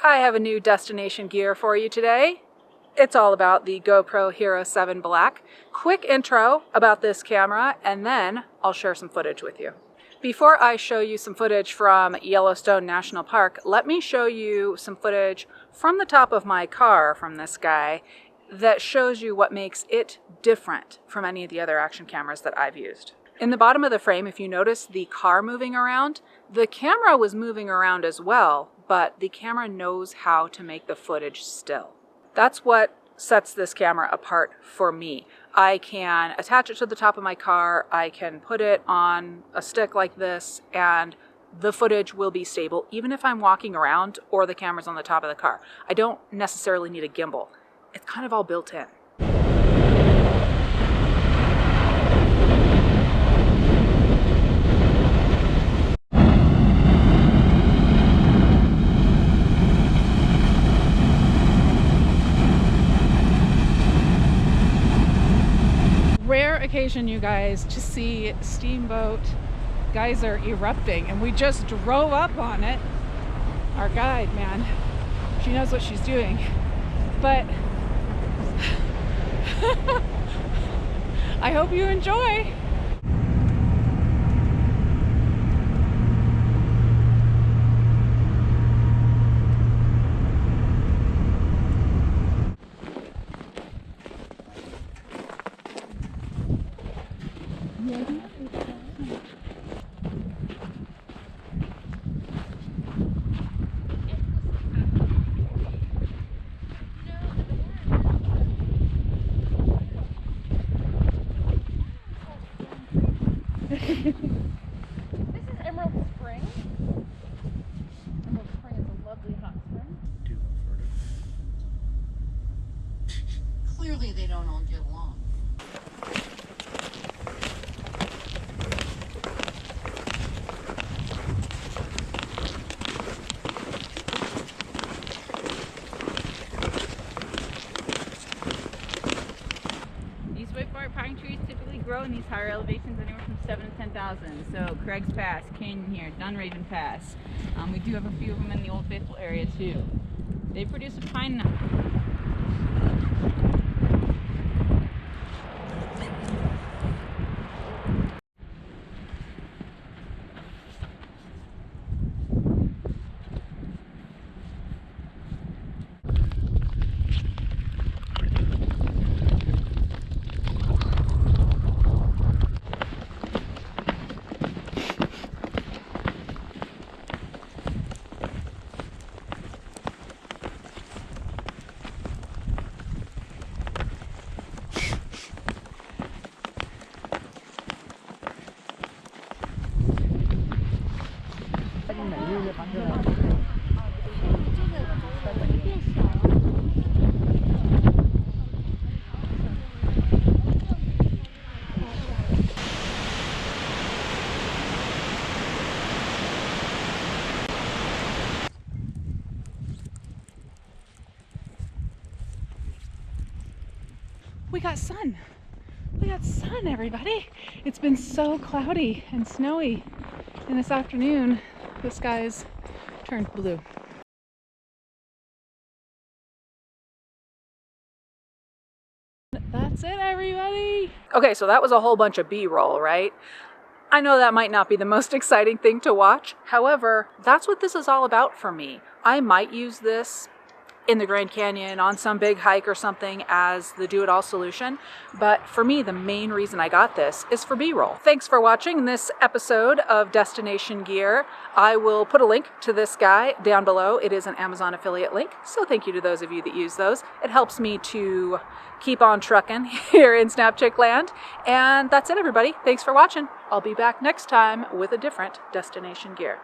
I have a new destination gear for you today. It's all about the GoPro Hero 7 Black. Quick intro about this camera, and then I'll share some footage with you. Before I show you some footage from Yellowstone National Park, let me show you some footage from the top of my car from this guy that shows you what makes it different from any of the other action cameras that I've used. In the bottom of the frame, if you notice the car moving around, the camera was moving around as well, but the camera knows how to make the footage still. That's what sets this camera apart for me. I can attach it to the top of my car, I can put it on a stick like this, and the footage will be stable even if I'm walking around or the camera's on the top of the car. I don't necessarily need a gimbal. It's kind of all built in. Rare occasion, you guys, to see steamboat geyser erupting, and we just drove up on it. Our guide, man, she knows what she's doing, but I hope you enjoy. This is Emerald Spring. Emerald Spring is a lovely hot spring. Clearly they don't all get along. These whitebark pine trees typically grow in these higher elevations anywhere from 7,000 to 10,000. So Craig's Pass, Canyon here, Dunraven Pass. We do have a few of them in the Old Faithful area too. They produce a pine nut. We got sun. We got sun, everybody. It's been so cloudy and snowy, and this afternoon the skies turned blue. That's it, everybody. Okay, so that was a whole bunch of B-roll, right? I know that might not be the most exciting thing to watch. However, that's what this is all about for me. I might use this in the Grand Canyon on some big hike or something as the do-it-all solution. But for me, the main reason I got this is for B-roll. Thanks for watching this episode of Destination Gear. I will put a link to this guy down below. It is an Amazon affiliate link, so thank you to those of you that use those. It helps me to keep on trucking here in Snapchick land. And that's it, everybody. Thanks for watching. I'll be back next time with a different Destination Gear.